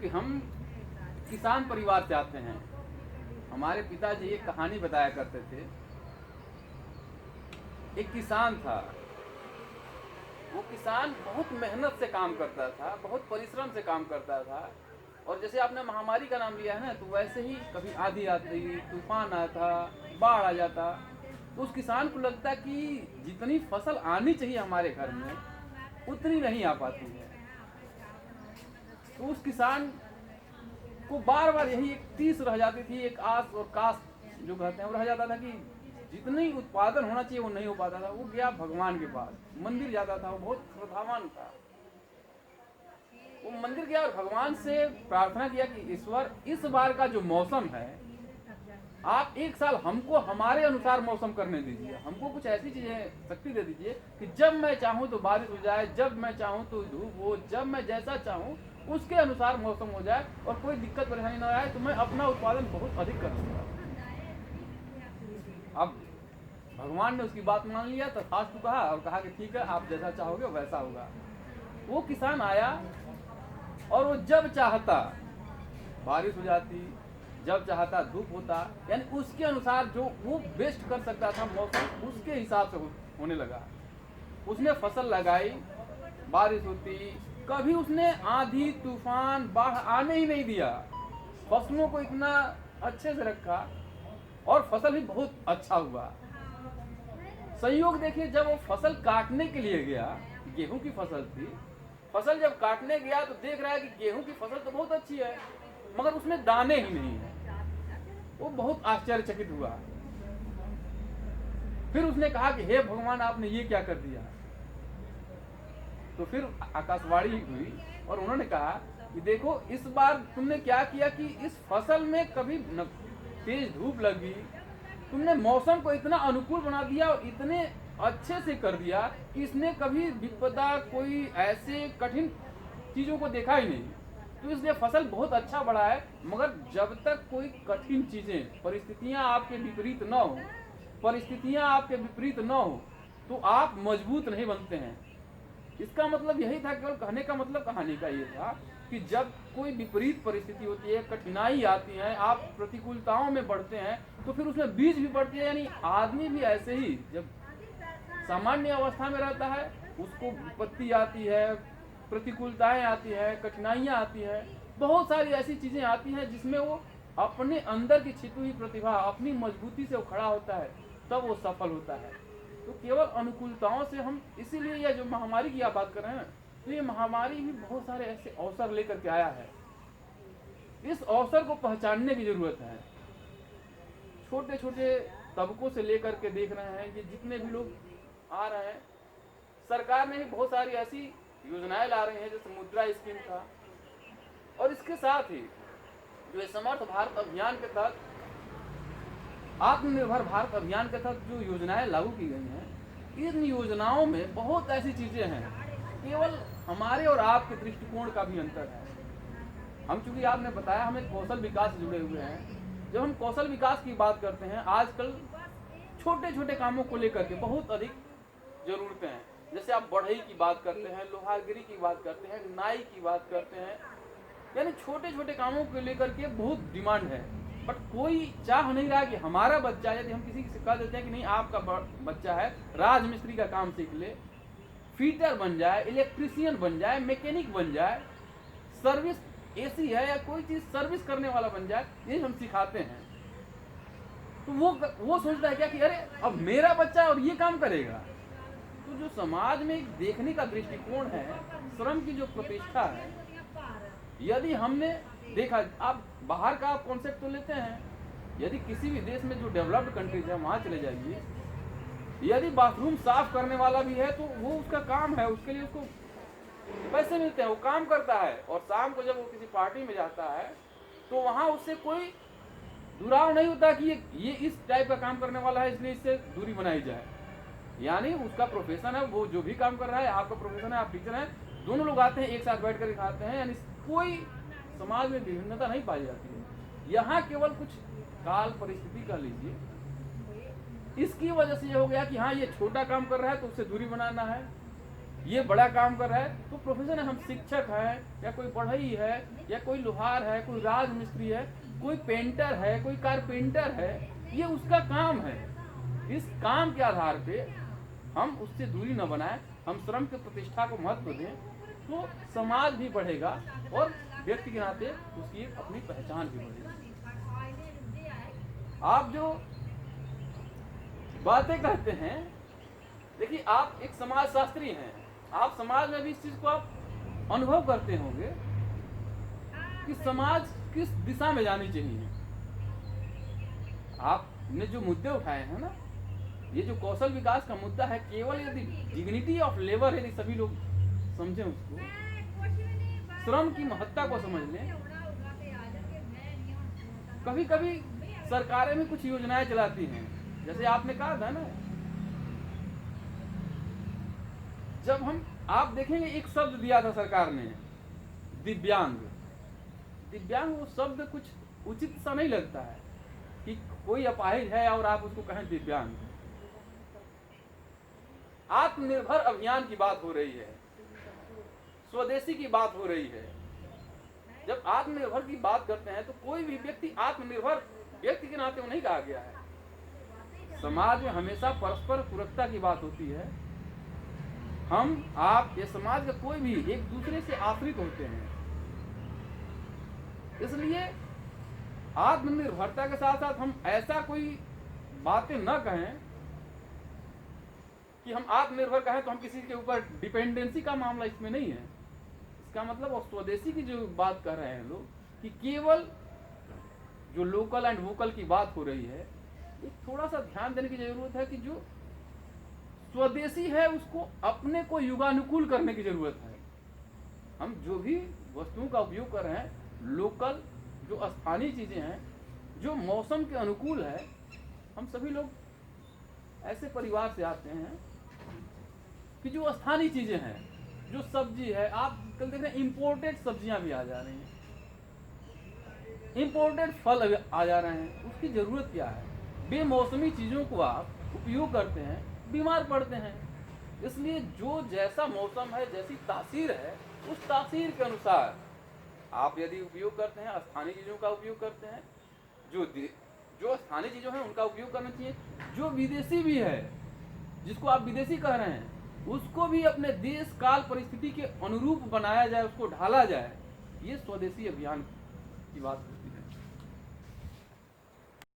क्योंकि हम किसान परिवार से आते हैं। हमारे पिताजी एक कहानी बताया करते थे। एक किसान था, वो किसान बहुत मेहनत से काम करता था, बहुत परिश्रम से काम करता था। और जैसे आपने महामारी का नाम लिया है ना, तो वैसे ही कभी आंधी आती, तूफान आता, बाढ़ आ जाता, तो उस किसान को लगता कि जितनी फसल आनी चाहिए हमारे घर में उतनी नहीं आ पाती है। तो उस किसान को बार बार यही एक तीस रह जाती थी, एक आस और कास जो कहते हैं वो रह जाता था कि जितनी उत्पादन होना चाहिए वो नहीं हो पाता था। वो गया भगवान के पास, मंदिर जाता था, वो बहुत श्रद्धावान था। वो मंदिर गया और भगवान से प्रार्थना किया कि ईश्वर, इस बार का जो मौसम है आप एक साल हमको हमारे अनुसार मौसम करने दीजिए। हमको कुछ ऐसी चीजें शक्ति दे दीजिए कि जब मैं चाहूँ तो बारिश हो जाए, जब मैं चाहूँ तो धूप हो, जब मैं जैसा चाहूँ उसके अनुसार मौसम हो जाए और कोई दिक्कत परेशानी ना आए, तो मैं अपना उत्पादन बहुत अधिक कर सकूँगा। अब भगवान ने उसकी बात मान लिया, तथास्तु कहा और कहा कि ठीक है, आप जैसा चाहोगे वैसा होगा। वो किसान आया और वो जब चाहता बारिश हो जाती, जब चाहता धूप होता, यानी उसके अनुसार जो वो बेस्ट कर सकता था मौसम, उसके हिसाब से होने लगा। उसने फसल लगाई, बारिश होती, कभी उसने आंधी तूफान बाढ़ आने ही नहीं दिया। फसलों को इतना अच्छे से रखा और फसल भी बहुत अच्छा हुआ। संयोग देखिए, जब वो फसल काटने के लिए गया, गेहूं की फसल थी, फसल जब काटने गया तो देख रहा है कि गेहूं की फसल तो बहुत अच्छी है मगर उसमें दाने ही नहीं है। वो बहुत आश्चर्यचकित हुआ। फिर उसने कहा कि हे भगवान, आपने ये क्या कर दिया। तो फिर आकाशवाणी हुई और उन्होंने कहा कि देखो, इस बार तुमने क्या किया कि इस फसल में कभी तेज धूप लगी, तुमने मौसम को इतना अनुकूल बना दिया और इतने अच्छे से कर दिया कि इसने कभी विपदा, कोई ऐसे कठिन चीजों को देखा ही नहीं। तो इसलिए फसल बहुत अच्छा बढ़ा है। मगर जब तक कोई कठिन चीजें, परिस्थितियां आपके विपरीत न हो, परिस्थितियां आपके विपरीत न हो, तो आप मजबूत नहीं बनते हैं। इसका मतलब यही था, केवल कहने का मतलब कहानी का ये था कि जब कोई विपरीत परिस्थिति होती है, कठिनाई आती है, आप प्रतिकूलताओं में बढ़ते हैं, तो फिर उसमें बीज भी बढ़ती है। यानी आदमी भी ऐसे ही जब सामान्य अवस्था में रहता है, उसको विपत्ति आती है, प्रतिकूलताएं आती है, कठिनाइयां आती है, बहुत सारी ऐसी चीजें आती हैं जिसमें वो अपने अंदर की छिपी हुई प्रतिभा, अपनी मजबूती से वो खड़ा होता है, तब वो सफल होता है। तो केवल अनुकूलताओं से हम, इसीलिए यह जो महामारी की आप बात कर रहे हैं, तो ये महामारी भी बहुत सारे ऐसे अवसर लेकर के आया है। इस अवसर को पहचानने की जरूरत है। छोटे छोटे तबकों से लेकर के देख रहे हैं कि जितने भी लोग आ रहे हैं, सरकार ने भी बहुत सारी ऐसी योजनाएं ला रही हैं, जैसे मुद्रा स्कीम था, और इसके साथ ही जो समर्थ भारत अभियान के तहत, आत्मनिर्भर भारत अभियान के तहत जो योजनाएं लागू की गई हैं, इन योजनाओं में बहुत ऐसी चीजें हैं, केवल हमारे और आपके दृष्टिकोण का भी अंतर है। हम, चूंकि आपने बताया हम एक कौशल विकास से जुड़े हुए हैं, जब हम कौशल विकास की बात करते हैं, आजकल छोटे छोटे कामों को लेकर के बहुत अधिक जरूरतें हैं। जैसे आप बढ़ई की बात करते हैं, लोहारगिरी की बात करते हैं, नाई की बात करते हैं, यानी छोटे छोटे कामों को लेकर के बहुत डिमांड है। बट कोई चाह नहीं रहा कि हमारा बच्चा, यदि हम किसी से कह देते हैं कि नहीं आपका बच्चा है, राजमिस्त्री का काम सीख ले, फीटर बन जाए, इलेक्ट्रीशियन बन जाए, मैकेनिक बन जाए, सर्विस एसी है या कोई चीज सर्विस करने वाला बन जाए, ये हम सिखाते हैं, तो वो सोचता है क्या कि अरे अब मेरा बच्चा और ये काम करेगा। तो जो समाज में एक देखने का दृष्टिकोण है, श्रम की जो प्रतिष्ठा है, यदि हमने देखा, आप बाहर का आप कॉन्सेप्ट तो लेते हैं, यदि किसी भी देश में जो डेवलप्ड कंट्रीज है वहां चले जाइए, यदि बाथरूम साफ करने वाला भी है तो वो उसका काम है, उसके लिए उसको पैसे मिलते हैं, वो काम करता है। और शाम को जब वो किसी पार्टी में जाता है तो वहां उससे कोई दुराव नहीं होता कि ये इस टाइप का काम करने वाला है, इसलिए इससे दूरी बनाई जाए। यानी उसका प्रोफेशन है, वो जो भी काम कर रहा है, आपका प्रोफेशन है, आप टीचर हैं, दोनों लोग आते हैं एक साथ बैठ कर खाते हैं, यानी कोई समाज में विभिन्नता नहीं पाई जाती है। यहाँ केवल कुछ काल परिस्थिति कह लीजिए, इसकी वजह से ये हो गया कि हाँ ये छोटा काम कर रहा है तो उससे दूरी बनाना है, ये बड़ा काम कर रहा है तो प्रोफेशन है, हम शिक्षक हैं या कोई बढ़ई है या कोई लोहार है, कोई राजमिस्त्री है, कोई पेंटर है, कोई कारपेंटर है, ये उसका काम है। इस काम के आधार पे हम उससे दूरी न बनाएं, हम श्रम की प्रतिष्ठा को महत्व दें, तो समाज भी बढ़ेगा और व्यक्ति के नाते उसकी एक अपनी पहचान भी बढ़ेगी। आप जो बातें कहते हैं, देखिए आप एक समाज शास्त्री हैं, आप समाज में भी इस चीज को आप अनुभव करते होंगे कि समाज किस दिशा में जानी चाहिए। आपने जो मुद्दे उठाए हैं ना, ये जो कौशल विकास का मुद्दा है, केवल यदि डिग्निटी ऑफ लेबर यदि सभी लोग समझें, उसको श्रम की महत्ता को समझ लें। कभी कभी सरकारें भी कुछ योजनाएं चलाती हैं, जैसे आपने कहा था ना, जब हम आप देखेंगे एक शब्द दिया था सरकार ने, दिव्यांग। दिव्यांग वो शब्द कुछ उचित सा नहीं लगता है कि कोई अपाहिज है और आप उसको कहें दिव्यांग। आत्मनिर्भर अभियान की बात हो रही है, स्वदेशी की बात हो रही है। जब आत्मनिर्भर की बात करते हैं तो कोई भी व्यक्ति आत्मनिर्भर व्यक्ति के नाते नहीं कहा गया है। समाज में हमेशा परस्पर पूरकता की बात होती है। हम आप ये समाज का कोई भी एक दूसरे से आश्रित होते हैं, इसलिए आत्मनिर्भरता के साथ साथ हम ऐसा कोई बातें न कहें कि हम आत्मनिर्भर कहें तो हम किसी के ऊपर डिपेंडेंसी का मामला इसमें नहीं है। इसका मतलब और स्वदेशी की जो बात कर रहे हैं लोग कि केवल जो लोकल एंड वोकल की बात हो रही है, ये थोड़ा सा ध्यान देने की जरूरत है कि जो स्वदेशी है उसको अपने को युगानुकूल करने की जरूरत है। हम जो भी वस्तुओं का उपयोग कर रहे हैं, लोकल जो स्थानीय चीजें हैं, जो मौसम के अनुकूल है। हम सभी लोग ऐसे परिवार से आते हैं कि जो स्थानीय चीजें हैं, जो सब्जी है, आप कल देख रहे हैं इंपोर्टेड सब्जियां भी आ जा रही हैं, इंपोर्टेड फल आ जा रहे हैं। उसकी जरूरत क्या है? बेमौसमी चीजों को आप उपयोग करते हैं, बीमार पड़ते हैं। इसलिए जो जैसा मौसम है, जैसी तासीर है, उस तासीर के अनुसार आप यदि उपयोग करते हैं, स्थानीय चीजों का उपयोग करते हैं, जो स्थानीय चीजों हैं उनका उपयोग करना चाहिए। जो विदेशी भी है, जिसको आप विदेशी कह रहे हैं, उसको भी अपने देश काल परिस्थिति के अनुरूप बनाया जाए, उसको ढाला जाए। ये स्वदेशी अभियान की बात है।